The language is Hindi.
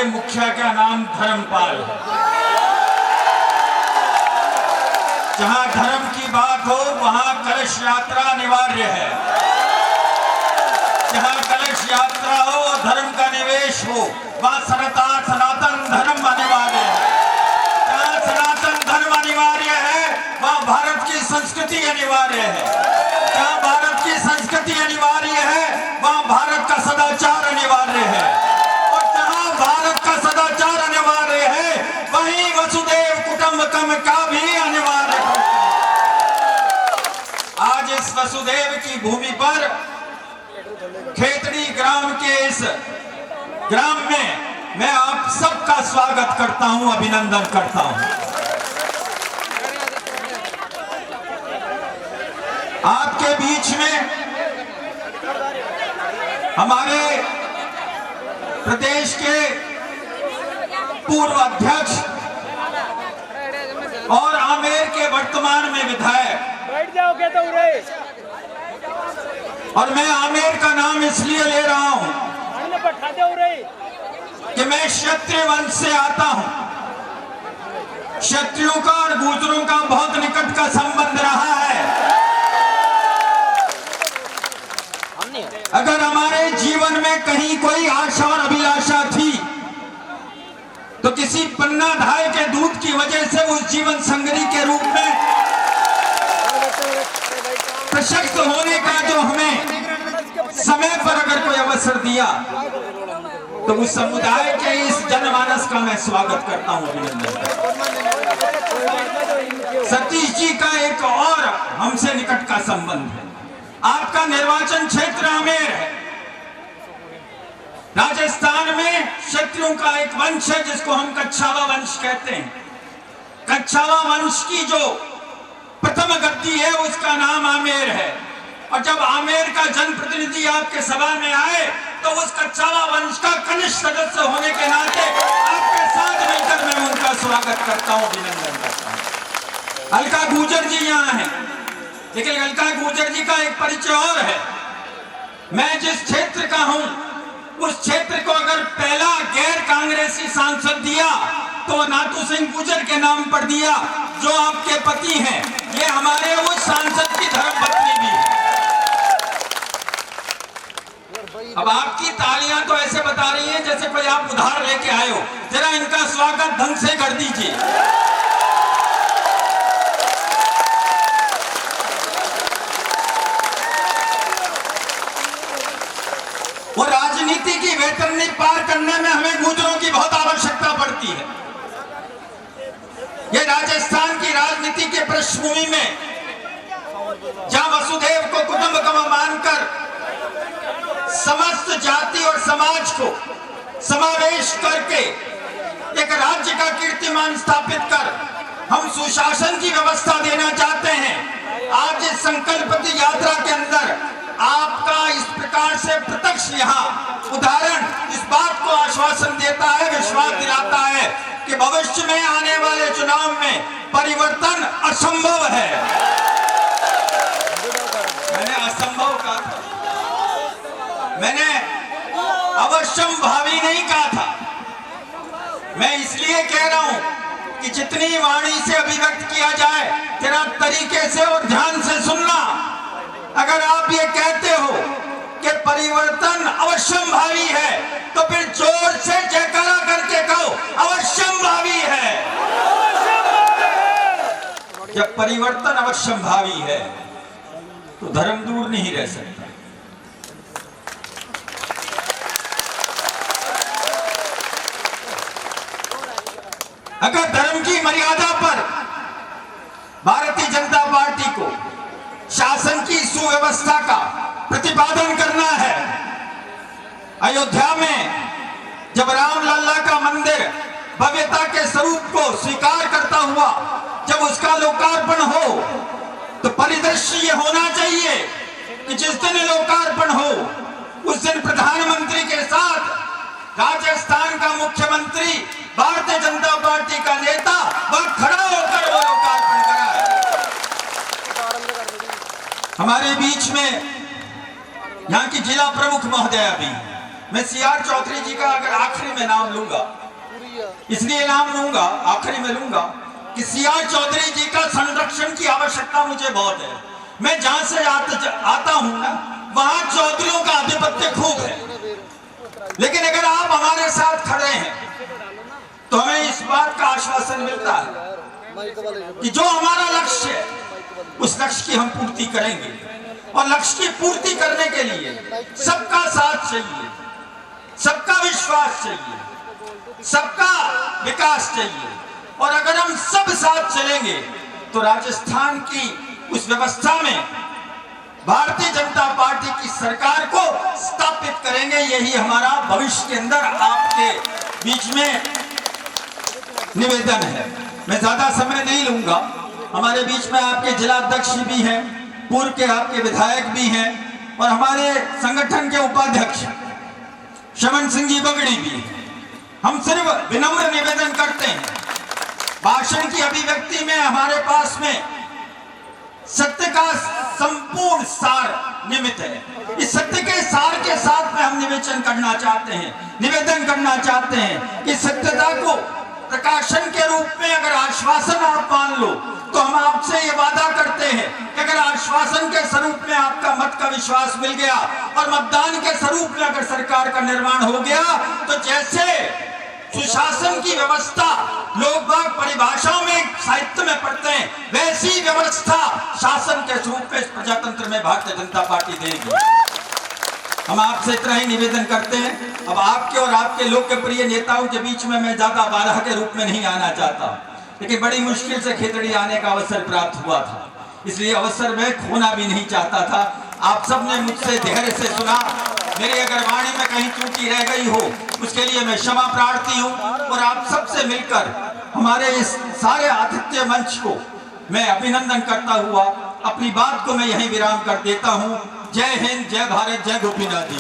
मुखिया का नाम धर्मपाल है। जहां धर्म की बात हो वहां कलश यात्रा अनिवार्य है। जहां कलश यात्रा हो और धर्म का निवेश हो वहां सनातन धर्म अनिवार्य है। जहां सनातन धर्म अनिवार्य है वहां भारत की संस्कृति अनिवार्य है। जहां भारत की संस्कृति अनिवार्य है वहां भारत का सदाचार अनिवार्य है। और जहां भारत का सदाचार अनिवार्य है वहीं वसुदेव कुटुंबकम का भी अनिवार्य है। आज इस वसुदेव की भूमि पर खेतड़ी ग्राम के इस ग्राम में मैं आप सबका स्वागत करता हूं, अभिनंदन करता हूं। आपके बीच में हमारे प्रदेश के पूर्व अध्यक्ष और आमेर के वर्तमान में विधायक, बैठ जाओगे तो और मैं आमेर का नाम इसलिए ले रहा हूं कि मैं क्षत्रिय वंश से आता हूं। क्षत्रियों का और गुर्जरों का बहुत निकट का संबंध रहा है। अगर हमारे जीवन में कहीं कोई आशा और अभिलाषा थी तो किसी पन्ना धाय के दूध की वजह से उस जीवन संगरी के रूप में प्रशस्त होने का जो हमें समय पर अगर कोई अवसर दिया तो उस समुदाय के इस जनमानस का मैं स्वागत करता हूं, अभिनंदन करता हूं। सतीश जी का एक और हमसे निकट का संबंध है। आपका निर्वाचन क्षेत्र आमेर है। राजस्थान में क्षत्रियों का एक वंश है जिसको हम कच्छावा वंश कहते हैं। कच्छावा वंश की जो प्रथम गद्दी है उसका नाम आमेर है। और जब आमेर का जनप्रतिनिधि आपके सभा में आए तो उस कच्छावा वंश का कनिष्ठ सदस्य होने के नाते आपके साथ मिलकर मैं उनका स्वागत करता हूं, अभिनंदन करता हूं। अलका गुर्जर जी यहाँ हैं, लेकिन अलका गुर्जर जी का एक परिचय और है। मैं जिस क्षेत्र का हूं उस क्षेत्र को अगर पहला गैर कांग्रेसी सांसद दिया तो नाथू सिंह गुर्जर के नाम पर दिया, जो आपके पति हैं। ये हमारे उस सांसद की धर्मपत्नी भी है। अब आपकी तालियां तो ऐसे बता रही हैं जैसे कोई आप उधार लेके आए हो। जरा इनका स्वागत ढंग से कर दीजिए। वो राजनीति की वैतरणी पार करने में हमें गुर्जरों की बहुत आवश्यकता पड़ती है। ये राजस्थान की राजनीति के पृष्ठभूमि में जहां वसुदेव को कुटुंबकम मानकर समस्त जाति और समाज को समावेश करके एक राज्य का कीर्तिमान स्थापित कर हम सुशासन की व्यवस्था देना चाहते हैं। आज इस संकल्प की यात्रा के अंदर आपका इस प्रकार से प्रत्यक्ष यहाँ उदाहरण इस बात को आश्वासन देता है, विश्वास दिलाता है कि भविष्य में आने वाले चुनाव में परिवर्तन असंभव है। मैंने असंभव कहा था, मैंने अवश्यम भावी नहीं कहा था। मैं इसलिए कह रहा हूं कि जितनी वाणी से अभिव्यक्त किया जाए जरा तरीके से और ध्यान से सुनना। अगर आप ये कहते हो कि परिवर्तन अवश्यम भावी है तो फिर जोर से जयकारा करके कहो अवश्यम भावी है। जब परिवर्तन अवश्यम भावी है तो धर्म दूर नहीं रह सकता। अगर धर्म की मर्यादा पर भारतीय जनता पार्टी को शासन की सुव्यवस्था का प्रतिपादन करना है, अयोध्या में जब रामलला का मंदिर भव्यता के स्वरूप को स्वीकार करता हुआ जब उसका लोकार्पण हो तो परिदृश्य ये होना चाहिए कि जिस दिन लोकार्पण हो उस दिन प्रधानमंत्री के साथ राजस्थान का मुख्यमंत्री भारतीय जनता पार्टी का नेता वह खड़ा होकर वो लोकार्पण कराए। हमारे बीच में यहाँ की जिला प्रमुख महोदया भी, मैं CR चौधरी जी का अगर आखिरी में नाम लूंगा, इसलिए नाम लूंगा, आखिरी में लूंगा कि CR चौधरी जी का संरक्षण की आवश्यकता मुझे बहुत है। मैं जहां से आता हूं ना, वहां चौधरीयों का आधिपत्य खूब है, लेकिन अगर आप हमारे साथ खड़े हैं तो हमें इस बात का आश्वासन मिलता है कि जो हमारा लक्ष्य है उस लक्ष्य की हम पूर्ति करेंगे, और लक्ष्य की पूर्ति करने के लिए सबका साथ चाहिए, सबका विश्वास चाहिए, सबका विकास चाहिए। और अगर हम सब साथ चलेंगे तो राजस्थान की उस व्यवस्था में भारतीय जनता पार्टी की सरकार को स्थापित करेंगे। यही हमारा भविष्य के अंदर आपके बीच में निवेदन है। मैं ज्यादा समय नहीं लूंगा। हमारे बीच में आपके जिला अध्यक्ष भी हैं, पूर्व के आपके विधायक भी हैं, और हमारे संगठन के उपाध्यक्ष शमन सिंह जी बगड़ी भी हैं। हम सिर्फ विनम्र निवेदन करते हैं, भाषण की अभिव्यक्ति में हमारे पास में सत्य का संपूर्ण सार निमित्त है। इस सत्य के सार के साथ में हम निवेदन करना चाहते हैं कि सत्यता को प्रकाशन के रूप में अगर आश्वासन आप मान लो तो हम आपसे ये वादा करते हैं कि अगर आश्वासन के स्वरूप में आपका मत का विश्वास मिल गया और मतदान के स्वरूप में अगर सरकार का निर्माण हो गया, तो जैसे सुशासन की व्यवस्था लोग बाग परिभाषाओं में साहित्य में पढ़ते हैं, वैसी व्यवस्था शासन के स्वरूप में इस प्रजातंत्र में भारतीय जनता पार्टी देगी। हम आपसे इतना ही निवेदन करते हैं। अब आपके और आपके लोकप्रिय नेताओं के बीच में मैं ज्यादा बाधा के रूप में नहीं आना चाहता, लेकिन बड़ी मुश्किल से खेतड़ी आने का अवसर प्राप्त हुआ था, इसलिए अवसर में खोना भी नहीं चाहता था। आप सबने मुझसे धैर्य से सुना। मेरी अगर वाणी में कहीं त्रुटि रह गई हो उसके लिए मैं क्षमा प्रार्थी हूँ, और आप सबसे मिलकर हमारे इस सारे आतिथ्य मंच को मैं अभिनंदन करता हुआ अपनी बात को मैं यहीं विराम कर देता हूँ। जय हिंद, जय भारत, जय गोपीनाथ जी।